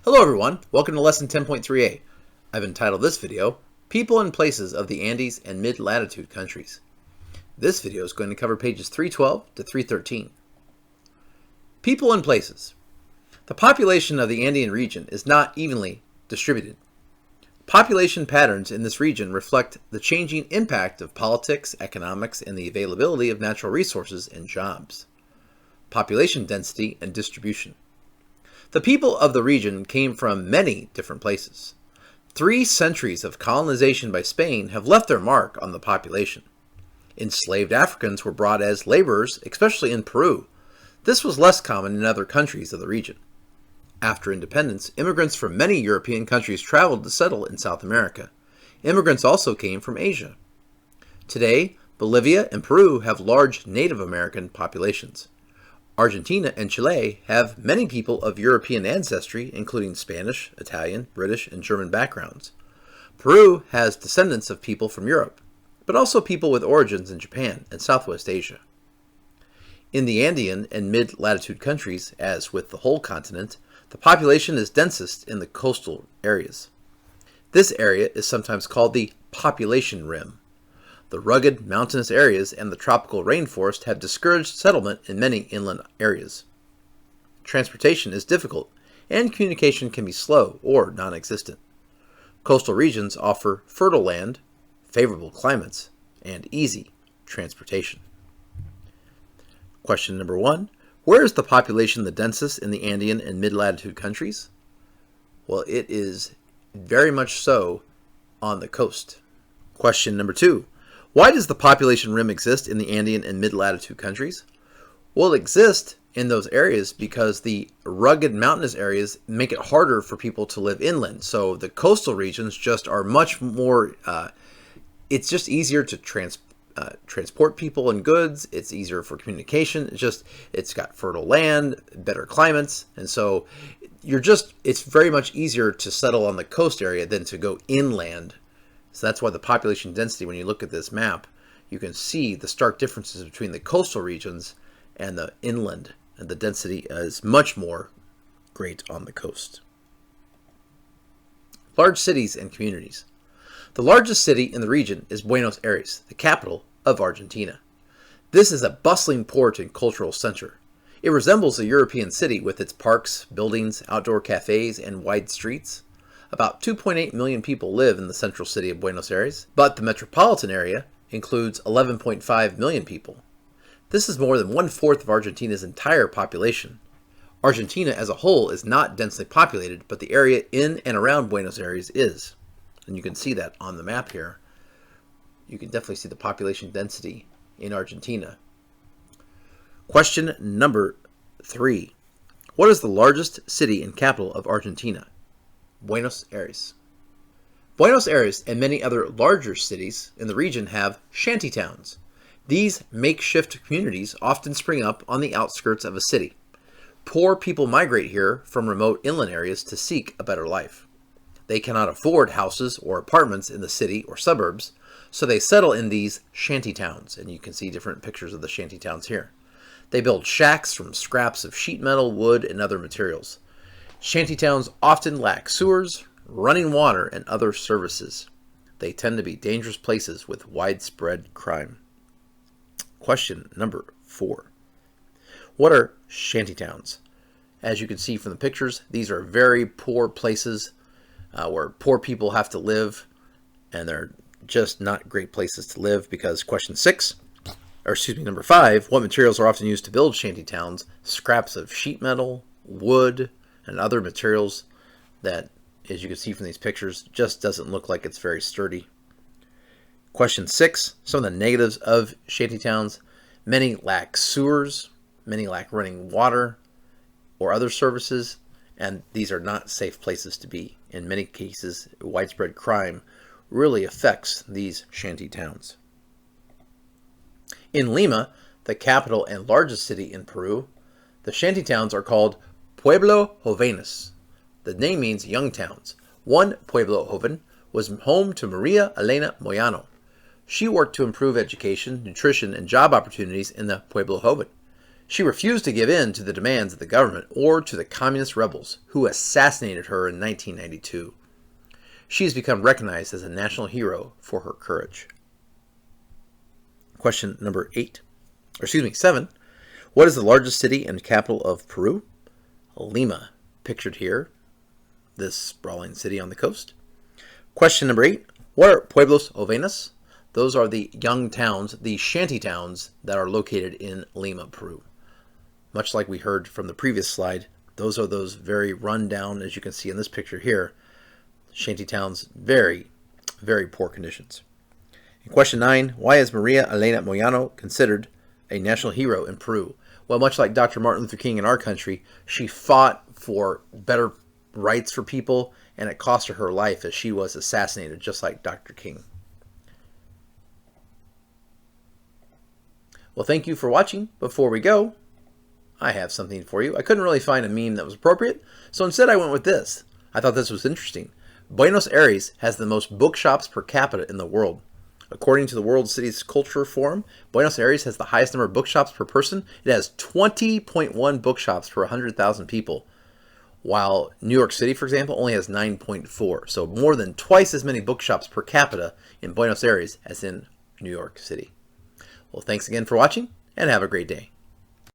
Hello everyone, welcome to lesson 10.3A. I've entitled this video, People and Places of the Andes and Mid-Latitude Countries. This video is going to cover pages 312 to 313. People and Places. The population of the Andean region is not evenly distributed. Population patterns in this region reflect the changing impact of politics, economics, and the availability of natural resources and jobs. Population density and distribution. The people of the region came from many different places. 3 centuries of colonization by Spain have left their mark on the population. Enslaved Africans were brought as laborers, especially in Peru. This was less common in other countries of the region. After independence, immigrants from many European countries traveled to settle in South America. Immigrants also came from Asia. Today, Bolivia and Peru have large Native American populations. Argentina and Chile have many people of European ancestry, including Spanish, Italian, British, and German backgrounds. Peru has descendants of people from Europe, but also people with origins in Japan and Southwest Asia. In the Andean and mid-latitude countries, as with the whole continent, the population is densest in the coastal areas. This area is sometimes called the population rim. The rugged mountainous areas and the tropical rainforest have discouraged settlement in many inland areas. Transportation is difficult, and communication can be slow or non-existent. Coastal regions offer fertile land, favorable climates, and easy transportation. Question number 1. Where is the population the densest in the Andean and mid-latitude countries? Well, it is very much so on the coast. Question number 2. Why does the population rim exist in the Andean and mid-latitude countries? Well, it exists in those areas because the rugged mountainous areas make it harder for people to live inland. So the coastal regions just are much more, it's just easier to transport people and goods. It's easier for communication. It's got fertile land, better climates. And so it's very much easier to settle on the coast area than to go inland. So that's why the population density, when you look at this map, you can see the stark differences between the coastal regions and the inland. And the density is much more great on the coast. Large cities and communities. The largest city in the region is Buenos Aires, the capital of Argentina. This is a bustling port and cultural center. It resembles a European city with its parks, buildings, outdoor cafes, and wide streets. About 2.8 million people live in the central city of Buenos Aires, but the metropolitan area includes 11.5 million people. This is more than 1/4 of Argentina's entire population. Argentina as a whole is not densely populated, but the area in and around Buenos Aires is. And you can see that on the map here. You can definitely see the population density in Argentina. Question number 3. What is the largest city and capital of Argentina? Buenos Aires. Buenos Aires and many other larger cities in the region have shanty towns. These makeshift communities often spring up on the outskirts of a city. Poor people migrate here from remote inland areas to seek a better life. They cannot afford houses or apartments in the city or suburbs, so they settle in these shanty towns, and you can see different pictures of the shanty towns here. They build shacks from scraps of sheet metal, wood, and other materials. Shantytowns often lack sewers, running water, and other services. They tend to be dangerous places with widespread crime. Question number 4. What are shantytowns? As you can see from the pictures, these are very poor places where poor people have to live, and they're just not great places to live because number 5, what materials are often used to build shantytowns? Scraps of sheet metal, wood, and other materials that, as you can see from these pictures, just doesn't look like it's very sturdy. Question 6, some of the negatives of shantytowns. Many lack sewers, many lack running water or other services, and these are not safe places to be. In many cases, widespread crime really affects these shanty towns. In Lima, the capital and largest city in Peru, the shanty towns are called Pueblo Jóvenes. The name means young towns. One Pueblo Joven was home to Maria Elena Moyano. She worked to improve education, nutrition, and job opportunities in the Pueblo Joven. She refused to give in to the demands of the government or to the communist rebels who assassinated her in 1992. She has become recognized as a national hero for her courage. Question number 7. What is the largest city and capital of Peru? Lima, pictured here, this sprawling city on the coast. Question number 8. What are pueblos o venas? Those are the young towns, the shanty towns that are located in Lima, Peru. Much like we heard from the previous slide, those are those very run down, as you can see in this picture here, shanty towns, very, very poor conditions. And question 9, why is Maria Elena Moyano considered a national hero in Peru? Well, much like Dr. Martin Luther King in our country, she fought for better rights for people, and it cost her life as she was assassinated, just like Dr. King. Well, thank you for watching. Before we go, I have something for you. I couldn't really find a meme that was appropriate, so instead I went with this. I thought this was interesting. Buenos Aires has the most bookshops per capita in the world. According to the World Cities Culture Forum, Buenos Aires has the highest number of bookshops per person. It has 20.1 bookshops per 100,000 people, while New York City, for example, only has 9.4. So more than twice as many bookshops per capita in Buenos Aires as in New York City. Well, thanks again for watching, and have a great day.